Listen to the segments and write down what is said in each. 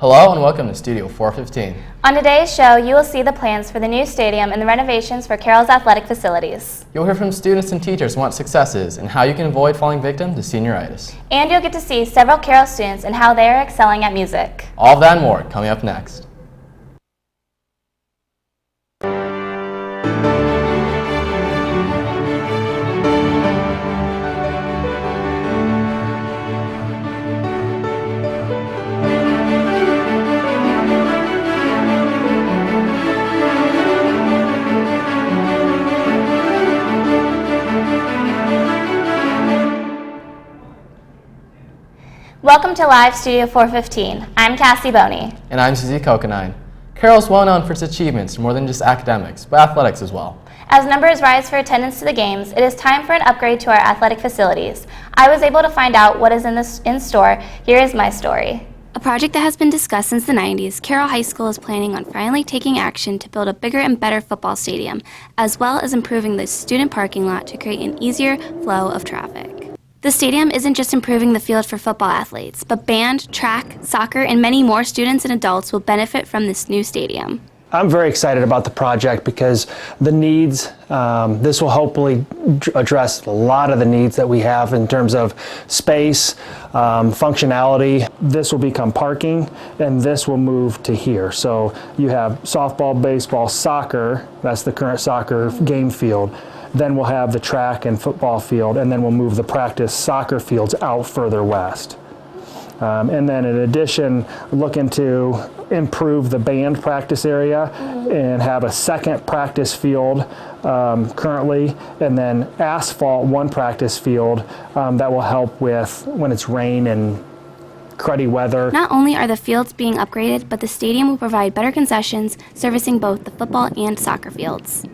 Hello and welcome to Studio 415. On today's show, you will see the plans for the new stadium and the renovations for Carroll's athletic facilities. You'll hear from students and teachers what success is and how you can avoid falling victim to senioritis. And you'll get to see several Carroll students and how they are excelling at music. All of that and more coming up next. Welcome to Live Studio 415. I'm Cassie Boney. And I'm Susie Kokanine. Carroll is well known for its achievements in more than just academics, but athletics as well. As numbers rise for attendance to the games, it is time for an upgrade to our athletic facilities. I was able to find out what is in store. Here is my story. A project that has been discussed since the 90s, Carroll High School is planning on finally taking action to build a bigger and better football stadium, as well as improving the student parking lot to create an easier flow of traffic. The stadium isn't just improving the field for football athletes, but band, track, soccer, and many more students and adults will benefit from this new stadium. I'm very excited about the project because the needs, this will hopefully address a lot of the needs that we have in terms of space, functionality. This will become parking, and this will move to here. So you have softball, baseball, soccer, that's the current soccer game field. Then we'll have the track and football field, and then we'll move the practice soccer fields out further west. And then in addition, looking to improve the band practice area and have a second practice field currently, and then asphalt one practice field that will help with when it's rain and cruddy weather. Not only are the fields being upgraded, but the stadium will provide better concessions, servicing both the football and soccer fields.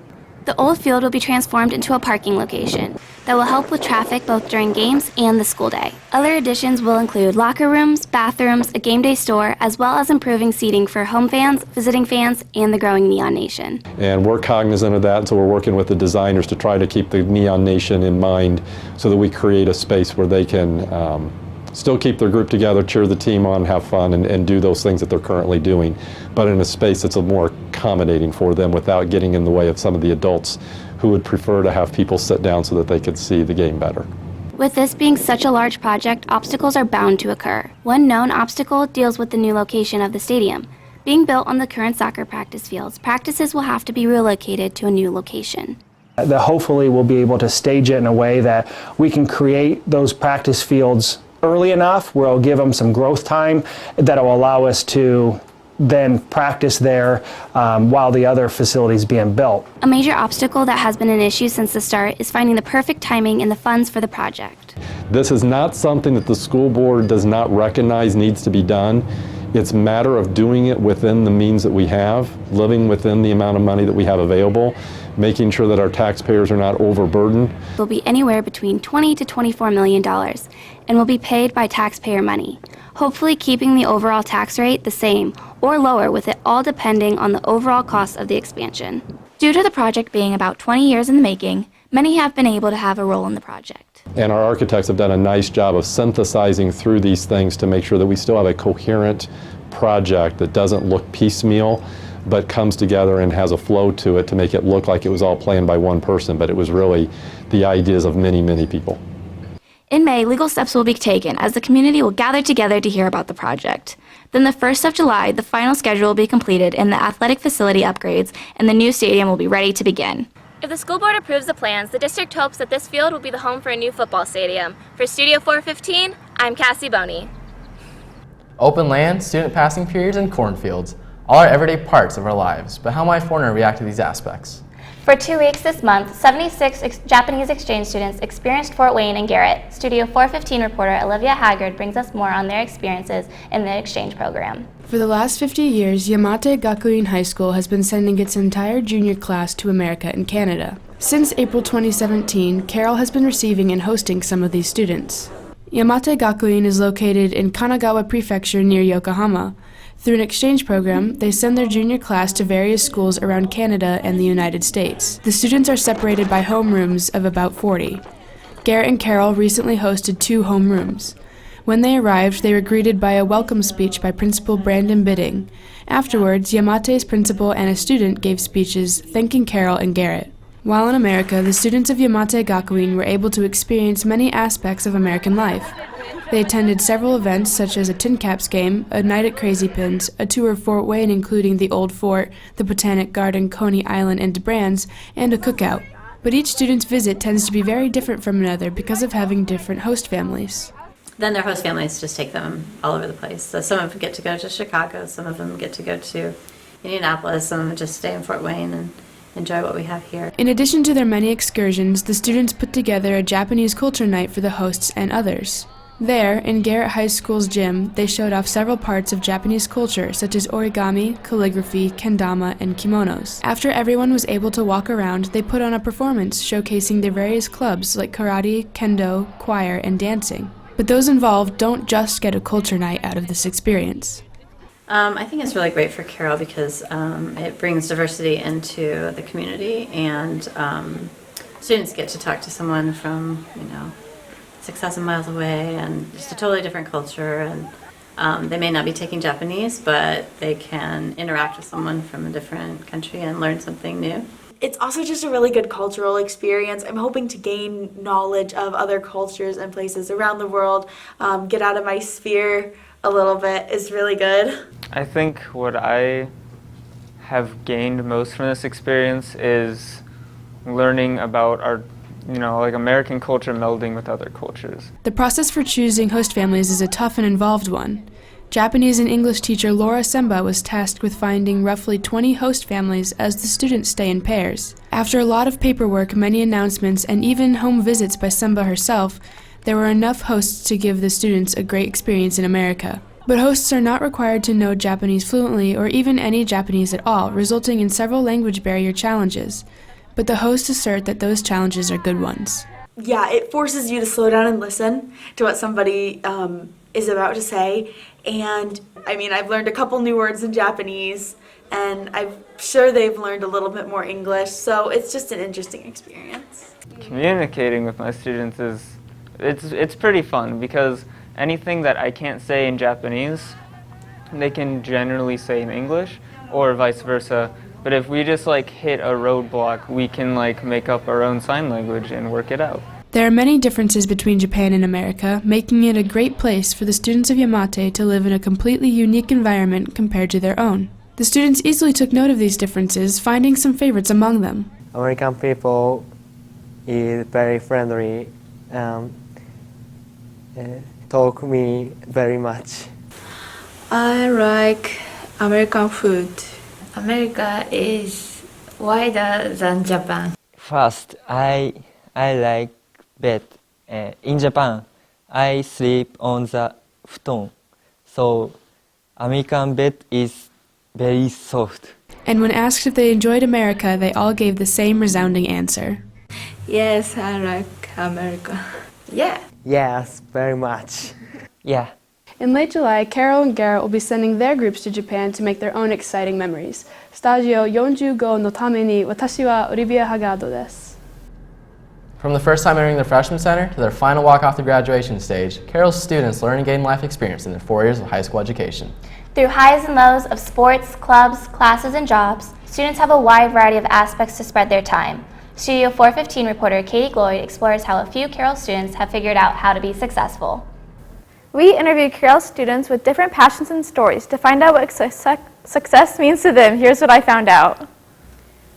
The old field will be transformed into a parking location that will help with traffic both during games and the school day. Other additions will include locker rooms, bathrooms, a game day store, as well as improving seating for home fans, visiting fans, and the growing Neon Nation. And we're cognizant of that, so we're working with the designers to try to keep the Neon Nation in mind so that we create a space where they can still keep their group together, cheer the team on, have fun, and do those things that they're currently doing, but in a space that's a more accommodating for them without getting in the way of some of the adults who would prefer to have people sit down so that they could see the game better. With this being such a large project, obstacles are bound to occur. One known obstacle deals with the new location of the stadium. Being built on the current soccer practice fields, practices will have to be relocated to a new location. That hopefully we'll be able to stage it in a way that we can create those practice fields early enough where it'll give them some growth time that will allow us to then practice there while the other facilities being built. A major obstacle that has been an issue since the start is finding the perfect timing and the funds for the project. This is not something that the school board does not recognize needs to be done. It's a matter of doing it within the means that we have, living within the amount of money that we have available, making sure that our taxpayers are not overburdened. It will be anywhere between $20 to $24 million and will be paid by taxpayer money, hopefully keeping the overall tax rate the same or lower, with it all depending on the overall cost of the expansion. Due to the project being about 20 years in the making, many have been able to have a role in the project. And our architects have done a nice job of synthesizing through these things to make sure that we still have a coherent project that doesn't look piecemeal, but comes together and has a flow to it to make it look like it was all planned by one person, but it was really the ideas of many, many people. In May, legal steps will be taken as the community will gather together to hear about the project. Then the 1st of July, the final schedule will be completed and the athletic facility upgrades and the new stadium will be ready to begin. If the school board approves the plans, the district hopes that this field will be the home for a new football stadium. For Studio 415, I'm Cassie Boney. Open land, student passing periods, and cornfields all are everyday parts of our lives, but how might a foreigner react to these aspects? For 2 weeks this month, 76 Japanese exchange students experienced Fort Wayne and Garrett. Studio 415 reporter Olivia Haggard brings us more on their experiences in the exchange program. For the last 50 years, Yamate Gakuin High School has been sending its entire junior class to America and Canada. Since April 2017, Carroll has been receiving and hosting some of these students. Yamate Gakuin is located in Kanagawa Prefecture near Yokohama. Through an exchange program, they send their junior class to various schools around Canada and the United States. The students are separated by homerooms of about 40. Garrett and Carroll recently hosted 2 homerooms. When they arrived, they were greeted by a welcome speech by Principal Brandon Bidding. Afterwards, Yamate's principal and a student gave speeches thanking Carroll and Garrett. While in America, the students of Yamate Gakuin were able to experience many aspects of American life. They attended several events such as a Tin Caps game, a night at Crazy Pins, a tour of Fort Wayne including the Old Fort, the Botanic Garden, Coney Island, and DeBrands, and a cookout. But each student's visit tends to be very different from another because of having different host families. Then their host families just take them all over the place. So some of them get to go to Chicago, some of them get to go to Indianapolis, some of them just stay in Fort Wayne and enjoy what we have here. In addition to their many excursions, the students put together a Japanese culture night for the hosts and others. There, in Garrett High School's gym, they showed off several parts of Japanese culture, such as origami, calligraphy, kendama, and kimonos. After everyone was able to walk around, they put on a performance showcasing their various clubs like karate, kendo, choir, and dancing. But those involved don't just get a culture night out of this experience. I think it's really great for Carroll because it brings diversity into the community, and students get to talk to someone from, 6,000 miles away and just a totally different culture, and they may not be taking Japanese, but they can interact with someone from a different country and learn something new. It's also just a really good cultural experience. I'm hoping to gain knowledge of other cultures and places around the world, get out of my sphere a little bit is really good. I think what I have gained most from this experience is learning about our American culture melding with other cultures. The process for choosing host families is a tough and involved one. Japanese and English teacher Laura Semba was tasked with finding roughly 20 host families as the students stay in pairs. After a lot of paperwork, many announcements, and even home visits by Semba herself, there were enough hosts to give the students a great experience in America. But hosts are not required to know Japanese fluently or even any Japanese at all, resulting in several language barrier challenges. But the hosts assert that those challenges are good ones. Yeah, it forces you to slow down and listen to what somebody is about to say. And I've learned a couple new words in Japanese, and I'm sure they've learned a little bit more English, so it's just an interesting experience. Communicating with my students it's pretty fun because anything that I can't say in Japanese, they can generally say in English, or vice versa. But if we just hit a roadblock, we can make up our own sign language and work it out. There are many differences between Japan and America, making it a great place for the students of Yamate to live in a completely unique environment compared to their own. The students easily took note of these differences, finding some favorites among them. American people is very friendly, talk me very much. I like American food. America is wider than Japan. First, I like bed. In Japan, I sleep on the futon. So, American bed is very soft. And when asked if they enjoyed America, they all gave the same resounding answer. Yes, I like America. Yeah. Yes, very much. Yeah. In late July, Carroll and Garrett will be sending their groups to Japan to make their own exciting memories. Stagio 45のために私はオリビア・ハガードです。From the first time entering the freshman center to their final walk off the graduation stage, Carroll's students learn and gain life experience in their 4 years of high school education. Through highs and lows of sports, clubs, classes, and jobs, students have a wide variety of aspects to spread their time. Studio 415 reporter Katie Gloyd explores how a few Carroll students have figured out how to be successful. We interviewed Carroll students with different passions and stories to find out what success means to them. Here's what I found out.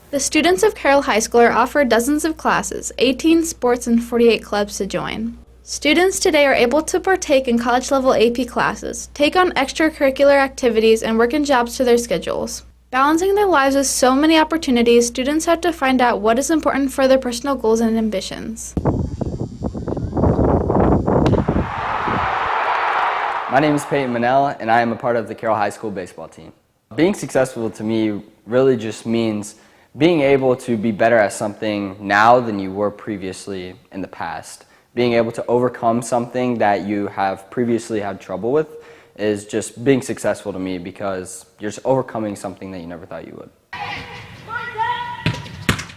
The students of Carroll High School are offered dozens of classes, 18 sports, and 48 clubs to join. Students today are able to partake in college-level AP classes, take on extracurricular activities, and work in jobs to their schedules. Balancing their lives with so many opportunities, students have to find out what is important for their personal goals and ambitions. My name is Peyton Manell, and I am a part of the Carroll High School baseball team. Being successful to me really just means being able to be better at something now than you were previously in the past. Being able to overcome something that you have previously had trouble with is just being successful to me because you're just overcoming something that you never thought you would.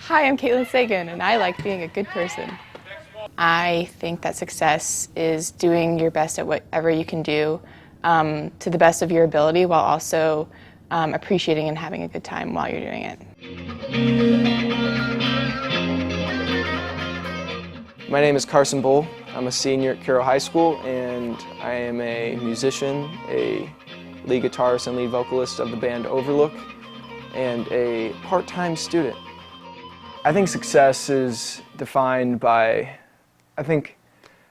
Hi, I'm Caitlin Sagan, and I like being a good person. I think that success is doing your best at whatever you can do to the best of your ability while also appreciating and having a good time while you're doing it. My name is Carson Bull. I'm a senior at Carroll High School, and I am a musician, a lead guitarist and lead vocalist of the band Overlook, and a part-time student. I think success is defined by, I think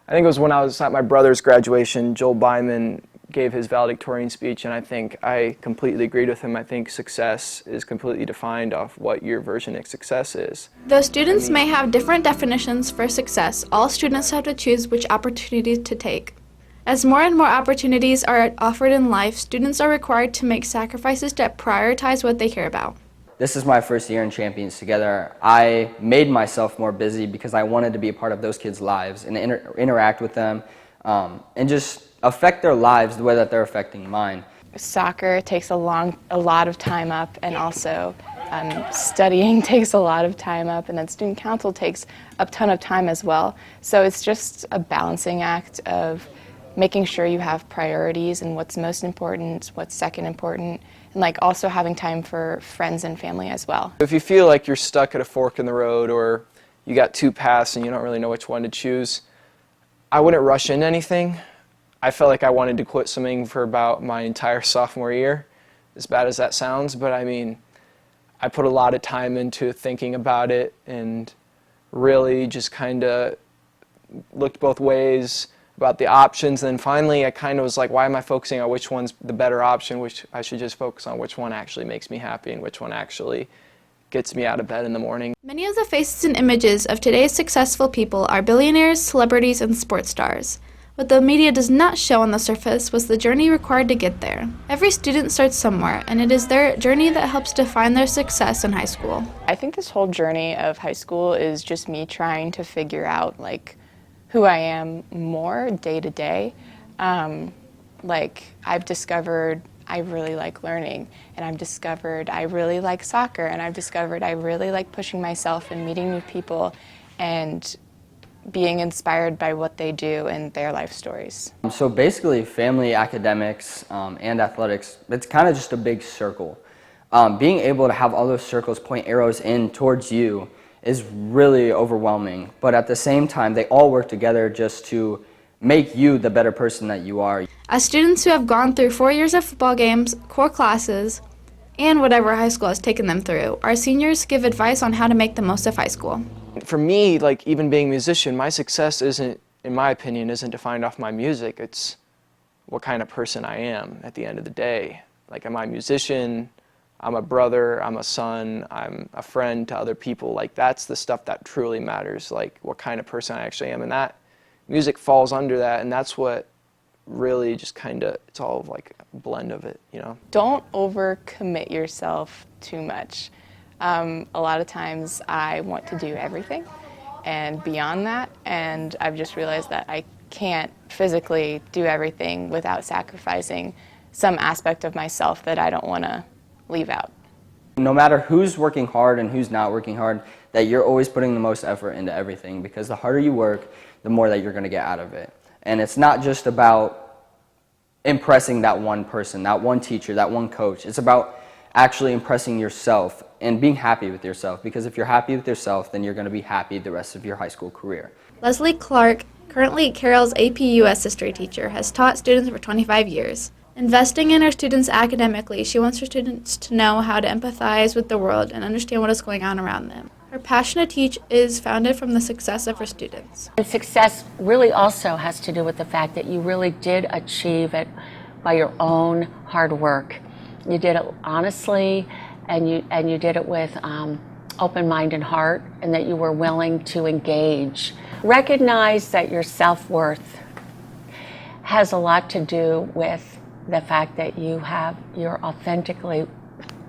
it was when I was at my brother's graduation, Joel Byman gave his valedictorian speech, and I think I completely agreed with him. I think success is completely defined off what your version of success is. Though students may have different definitions for success, all students have to choose which opportunity to take. As more and more opportunities are offered in life, students are required to make sacrifices to prioritize what they care about. This is my first year in Champions Together. I made myself more busy because I wanted to be a part of those kids' lives and interact with them and just affect their lives the way that they're affecting mine. Soccer takes a lot of time up, and also studying takes a lot of time up, and then student council takes a ton of time as well. So it's just a balancing act of making sure you have priorities and what's most important, what's second important, and like also having time for friends and family as well. If you feel like you're stuck at a fork in the road, or you got two paths and you don't really know which one to choose, I wouldn't rush into anything. I felt like I wanted to quit swimming for about my entire sophomore year, as bad as that sounds, but I mean, I put a lot of time into thinking about it and really just kind of looked both ways about the options. And then finally I kind of was like, why am I focusing on which one's the better option, which I should just focus on which one actually makes me happy and which one actually gets me out of bed in the morning. Many of the faces and images of today's successful people are billionaires, celebrities, and sports stars. What the media does not show on the surface was the journey required to get there. Every student starts somewhere, and it is their journey that helps define their success in high school. I think this whole journey of high school is just me trying to figure out like who I am more day to day. Like I've discovered I really like learning, and I've discovered I really like soccer, and I've discovered I really like pushing myself and meeting new people and being inspired by what they do and their life stories. So basically family, academics, and athletics, it's kind of just a big circle. Being able to have all those circles point arrows in towards you is really overwhelming, but at the same time they all work together just to make you the better person that you are. As students who have gone through 4 years of football games, core classes, and whatever high school has taken them through, our seniors give advice on how to make the most of high school. For me, like even being a musician, my success isn't, in my opinion, isn't defined off my music. It's what kind of person I am at the end of the day. Like, am I a musician? I'm a brother, I'm a son, I'm a friend to other people. Like, that's the stuff that truly matters, like what kind of person I actually am. And that music falls under that, and that's what really just kind of, it's all like a blend of it, you know? Don't overcommit yourself too much. A lot of times I want to do everything and beyond that, and I've just realized that I can't physically do everything without sacrificing some aspect of myself that I don't want to leave out. No matter who's working hard and who's not working hard, that you're always putting the most effort into everything, because the harder you work, the more that you're going to get out of it. And it's not just about impressing that one person, that one teacher, that one coach. It's about actually impressing yourself and being happy with yourself, because if you're happy with yourself, then you're going to be happy the rest of your high school career. Leslie Clark, currently Carroll's AP US history teacher, has taught students for 25 years. Investing in her students academically, she wants her students to know how to empathize with the world and understand what is going on around them. Her passion to teach is founded from the success of her students. And success really also has to do with the fact that you really did achieve it by your own hard work. You did it honestly, and you did it with open mind and heart, and that you were willing to engage. Recognize that your self-worth has a lot to do with the fact that you're authentically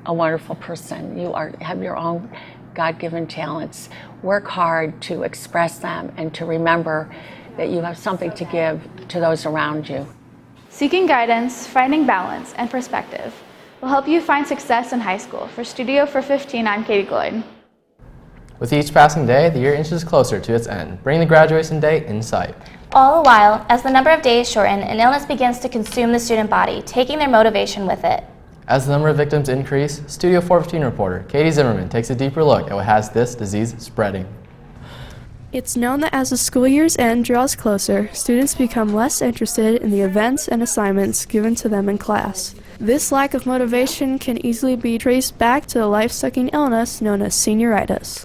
a wonderful person. You have your own God-given talents. Work hard to express them and to remember that you have something to give to those around you. Seeking guidance, finding balance, and perspective will help you find success in high school. For Studio 415, I'm Katie Gloyd. With each passing day, the year inches closer to its end, bringing the graduation day in sight. All the while, as the number of days shorten, an illness begins to consume the student body, taking their motivation with it. As the number of victims increase, Studio 415 reporter Katie Zimmerman takes a deeper look at what has this disease spreading. It's known that as the school year's end draws closer, students become less interested in the events and assignments given to them in class. This lack of motivation can easily be traced back to the life-sucking illness known as senioritis.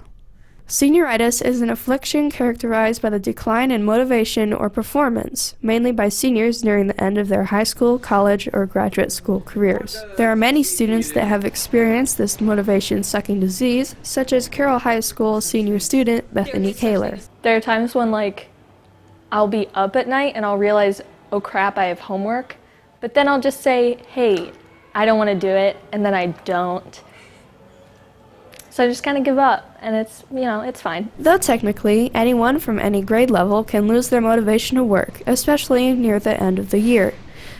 Senioritis is an affliction characterized by the decline in motivation or performance, mainly by seniors nearing the end of their high school, college, or graduate school careers. There are many students that have experienced this motivation-sucking disease, such as Carroll High School senior student Bethany Kaler. There are times when I'll be up at night and I'll realize, oh crap, I have homework, but then I'll just say, hey, I don't want to do it, and then I don't. So I just kind of give up, and it's fine. Though technically, anyone from any grade level can lose their motivation to work, especially near the end of the year.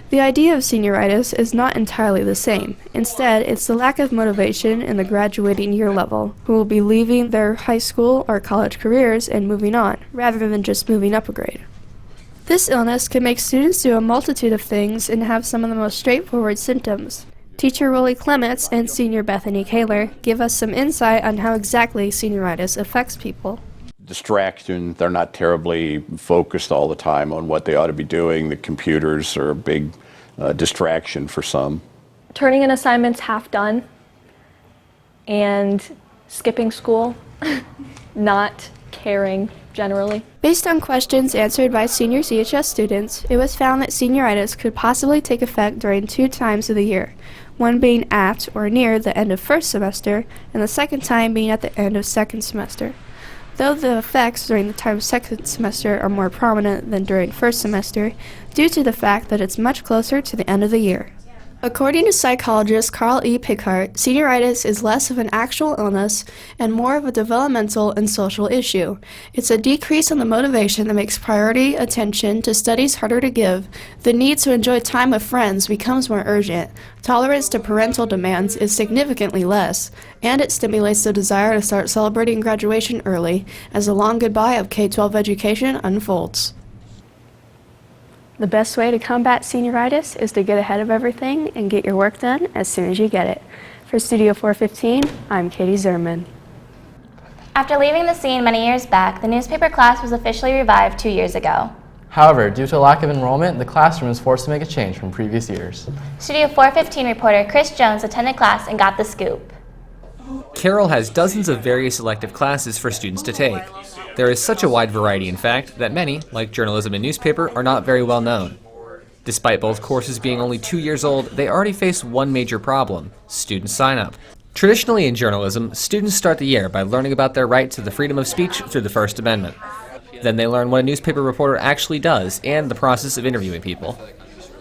The idea of senioritis is not entirely the same. Instead, it's the lack of motivation in the graduating year level, who will be leaving their high school or college careers and moving on, rather than just moving up a grade. This illness can make students do a multitude of things and have some of the most straightforward symptoms. Teacher Rolly Clements and senior Bethany Kaler give us some insight on how exactly senioritis affects people. Distraction, they're not terribly focused all the time on what they ought to be doing. The computers are a big distraction for some. Turning in assignments half done and skipping school, not caring generally. Based on questions answered by senior CHS students, it was found that senioritis could possibly take effect during 2 times of the year, one being at or near the end of first semester, and the second time being at the end of second semester. Though the effects during the time of second semester are more prominent than during first semester, due to the fact that it's much closer to the end of the year. According to psychologist Carl E. Pickart, senioritis is less of an actual illness and more of a developmental and social issue. It's a decrease in the motivation that makes priority attention to studies harder to give. The need to enjoy time with friends becomes more urgent. Tolerance to parental demands is significantly less, and it stimulates the desire to start celebrating graduation early as the long goodbye of K-12 education unfolds. The best way to combat senioritis is to get ahead of everything and get your work done as soon as you get it. For Studio 415, I'm Katie Zimmerman. After leaving the scene many years back, the newspaper class was officially revived 2 years ago. However, due to a lack of enrollment, the classroom was forced to make a change from previous years. Studio 415 reporter Chris Jones attended class and got the scoop. Carroll has dozens of various elective classes for students to take. There is such a wide variety, in fact, that many, like journalism and newspaper, are not very well known. Despite both courses being only 2 years old, they already face one major problem: student sign-up. Traditionally in journalism, students start the year by learning about their right to the freedom of speech through the First Amendment. Then they learn what a newspaper reporter actually does and the process of interviewing people.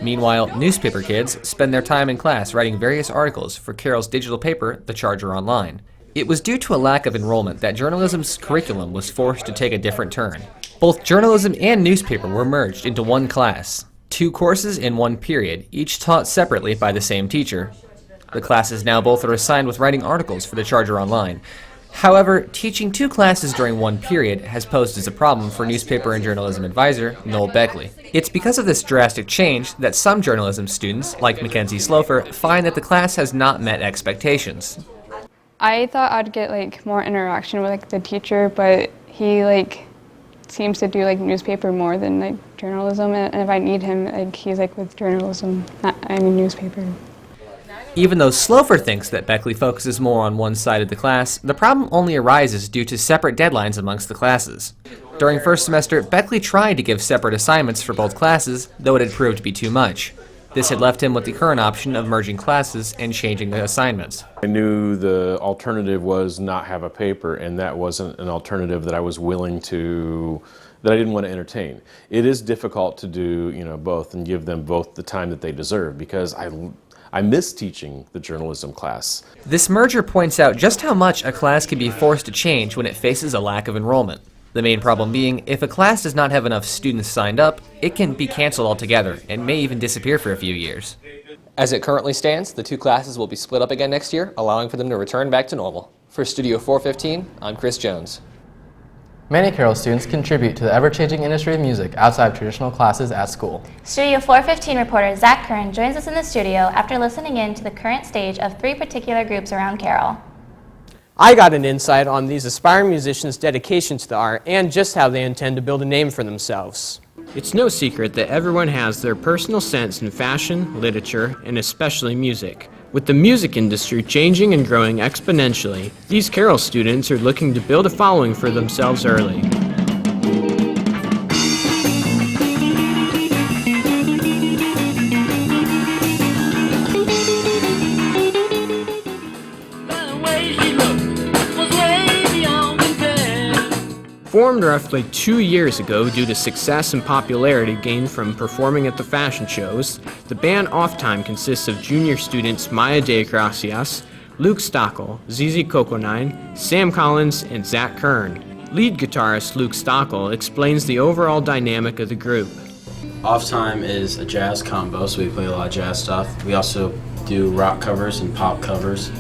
Meanwhile, newspaper kids spend their time in class writing various articles for Carroll's digital paper, The Charger Online. It was due to a lack of enrollment that journalism's curriculum was forced to take a different turn. Both journalism and newspaper were merged into one class. 2 courses in 1 period, each taught separately by the same teacher. The classes now both are assigned with writing articles for the Charger Online. However, teaching 2 classes during 1 period has posed as a problem for newspaper and journalism advisor Noel Beckley. It's because of this drastic change that some journalism students, like Mackenzie Slofer, find that the class has not met expectations. I thought I'd get more interaction with the teacher, but he seems to do newspaper more than journalism, and if I need him, he's with journalism, newspaper. Even though Slofer thinks that Beckley focuses more on one side of the class, the problem only arises due to separate deadlines amongst the classes. During first semester, Beckley tried to give separate assignments for both classes, though it had proved to be too much. This had left him with the current option of merging classes and changing the assignments. I knew the alternative was not have a paper, and that wasn't an alternative that I was willing to, that I didn't want to entertain. It is difficult to do, both and give them both the time that they deserve, because I miss teaching the journalism class. This merger points out just how much a class can be forced to change when it faces a lack of enrollment. The main problem being, if a class does not have enough students signed up, it can be canceled altogether and may even disappear for a few years. As it currently stands, the two classes will be split up again next year, allowing for them to return back to normal. For Studio 415, I'm Chris Jones. Many Carroll students contribute to the ever-changing industry of music outside of traditional classes at school. Studio 415 reporter Zach Kern joins us in the studio after listening in to the current stage of 3 particular groups around Carroll. I got an insight on these aspiring musicians' dedication to the art and just how they intend to build a name for themselves. It's no secret that everyone has their personal sense in fashion, literature, and especially music. With the music industry changing and growing exponentially, these Carroll students are looking to build a following for themselves early. Formed roughly 2 years ago due to success and popularity gained from performing at the fashion shows, the band Off Time consists of junior students Maya De Gracias, Luke Stockel, ZZ Coconine, Sam Collins, and Zach Kern. Lead guitarist Luke Stockel explains the overall dynamic of the group. Off Time is a jazz combo, so we play a lot of jazz stuff. We also do rock covers and pop covers.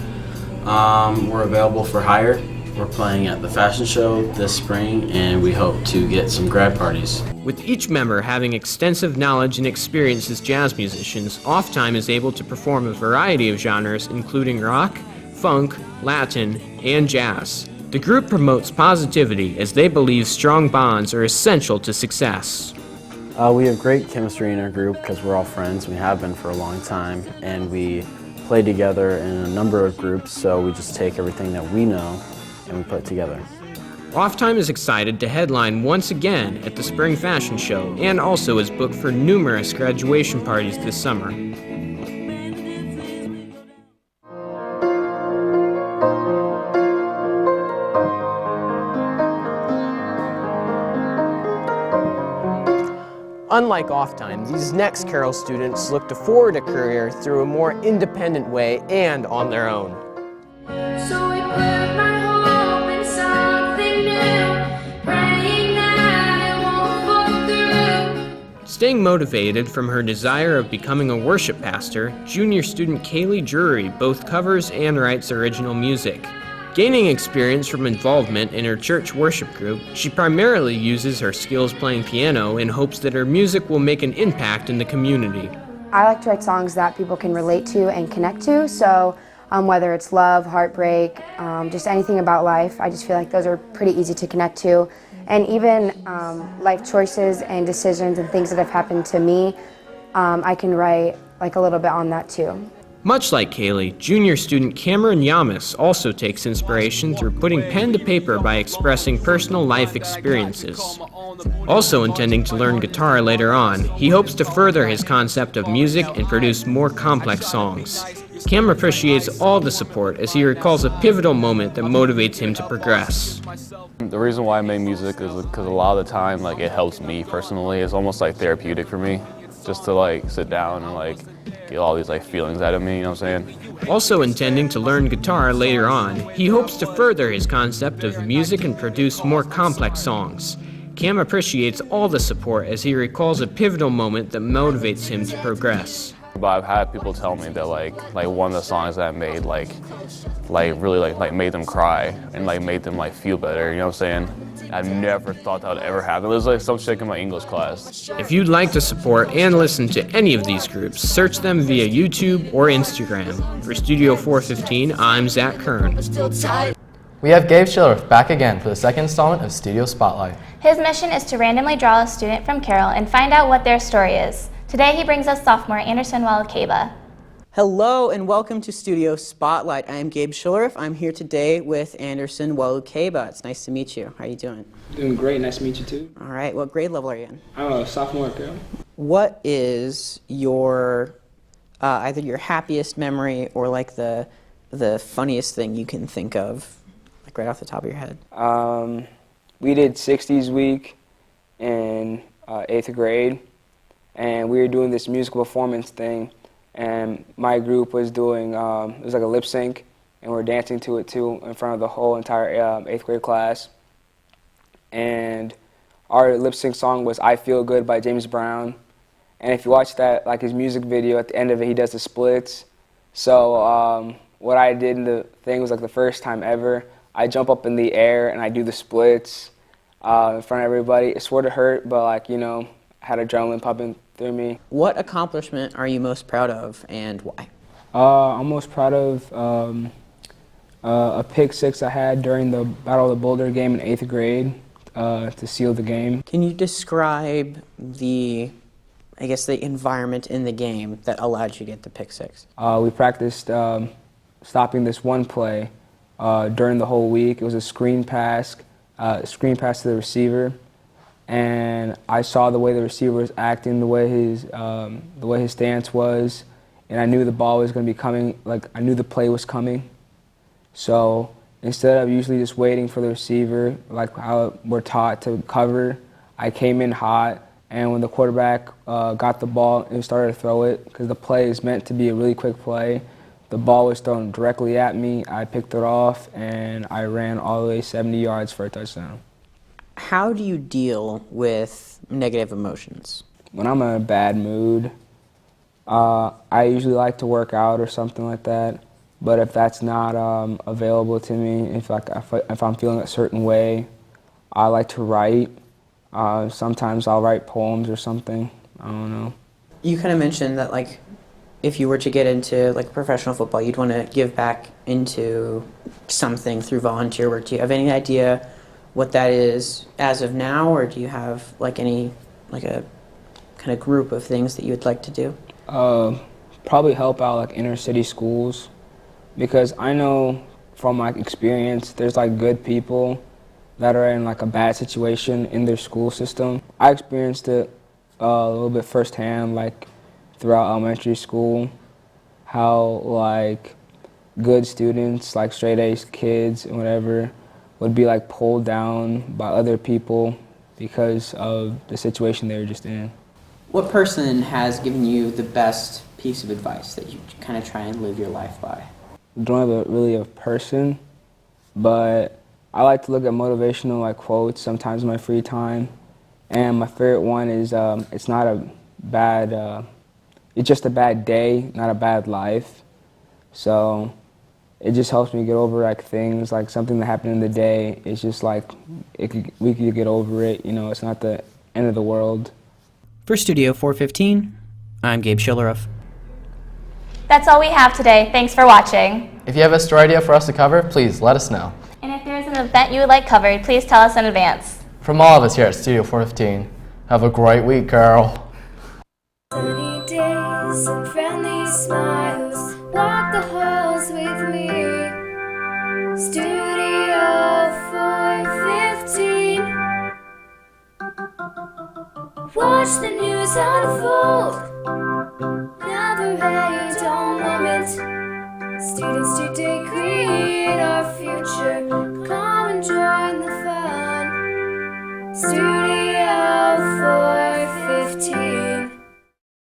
We're available for hire. We're playing at the fashion show this spring, and we hope to get some grad parties. With each member having extensive knowledge and experience as jazz musicians, Off Time is able to perform a variety of genres including rock, funk, Latin, and jazz. The group promotes positivity as they believe strong bonds are essential to success. We have great chemistry in our group because we're all friends. We have been for a long time, and we play together in a number of groups, so we just take everything that we know and we put it together. Off Time is excited to headline once again at the Spring Fashion Show and also is booked for numerous graduation parties this summer. Unlike Off Time, these next Carroll students look to forward a career through a more independent way and on their own. So we put my hope in something new, praying that it won't fall through. Staying motivated from her desire of becoming a worship pastor, junior student Kaylee Drury both covers and writes original music. Gaining experience from involvement in her church worship group, she primarily uses her skills playing piano in hopes that her music will make an impact in the community. I like to write songs that people can relate to and connect to, so whether it's love, heartbreak, just anything about life, I just feel like those are pretty easy to connect to. And even life choices and decisions and things that have happened to me, I can write like a little bit on that too. Much like Kaylee, junior student Cameron Yamas also takes inspiration through putting pen to paper by expressing personal life experiences. Also intending to learn guitar later on, he hopes to further his concept of music and produce more complex songs. Cam appreciates all the support as he recalls a pivotal moment that motivates him to progress. The reason why I make music is because a lot of the time, it helps me personally. It's almost like therapeutic for me, just to sit down and get all these feelings out of me, you know what I'm saying? Also intending to learn guitar later on, he hopes to further his concept of music and produce more complex songs. Cam appreciates all the support as he recalls a pivotal moment that motivates him to progress. But I've had people tell me that one of the songs that I made really made them cry and made them feel better, you know what I'm saying? I never thought that would ever happen. It was some chick in my English class. If you'd like to support and listen to any of these groups, search them via YouTube or Instagram. For Studio 415, I'm Zach Kern. We have Gabe Schillerth back again for the second installment of Studio Spotlight. His mission is to randomly draw a student from Carroll and find out what their story is. Today he brings us sophomore Anderson Walakeba. Hello and welcome to Studio Spotlight. I am Gabe Schillerth. I'm here today with Anderson Walakeba. It's nice to meet you. How are you doing? Doing great. Nice to meet you too. All right. What grade level are you in? I'm a sophomore at Carroll. What is your either your happiest memory or the funniest thing you can think of, right off the top of your head? We did 60s week in 8th grade, and we were doing this musical performance thing. And my group was doing, it was like a lip sync, and we were dancing to it too in front of the whole entire 8th grade class. And our lip sync song was I Feel Good by James Brown. And if you watch that, like his music video, at the end of it, he does the splits. So what I did in the thing was like the first time ever. I jump up in the air and I do the splits in front of everybody. It sort of hurt, but like, you know, I had adrenaline pumping through me. What accomplishment are you most proud of and why? I'm most proud of a pick six I had during the Battle of the Boulder game in 8th grade to seal the game. Can you describe the environment in the game that allowed you to get the pick six? We practiced stopping this one play during the whole week. It was a screen pass to the receiver, and I saw the way the receiver was acting, the way his stance was, and I knew the ball was going to be coming. Like I knew the play was coming, so instead of usually just waiting for the receiver, like how we're taught to cover, I came in hot. And when the quarterback got the ball and started to throw it, because the play is meant to be a really quick play, the ball was thrown directly at me. I picked it off, and I ran all the way 70 yards for a touchdown. How do you deal with negative emotions? When I'm in a bad mood, I usually like to work out or something like that. But if that's not available to me, if I'm feeling a certain way, I like to write. Sometimes I'll write poems or something. I don't know. You kind of mentioned that, like, if you were to get into like professional football, you'd want to give back into something through volunteer work. Do you have any idea what that is as of now, or do you have like a kind of group of things that you would like to do? Probably help out like inner city schools, because I know from my experience there's like good people that are in like a bad situation in their school system. I experienced it a little bit firsthand, like throughout elementary school, how like good students, like straight A kids and whatever, would be like pulled down by other people because of the situation they were just in. What person has given you the best piece of advice that you kind of try and live your life by? I don't have really a person, but I like to look at motivational like quotes sometimes in my free time. And my favorite one is it's not a bad, it's just a bad day, not a bad life. So it just helps me get over like things, like something that happened in the day. It's just like we could get over it. You know, it's not the end of the world. For Studio 415, I'm Gabe Schilleroff. That's all we have today. Thanks for watching. If you have a story idea for us to cover, please let us know. And if there's an event you would like covered, please tell us in advance. From all of us here at Studio 415, have a great week, Carroll. Sunny days and friendly smiles, walk the halls with me. Studio 415. Watch the news unfold. Never a dull moment. Students today create our future.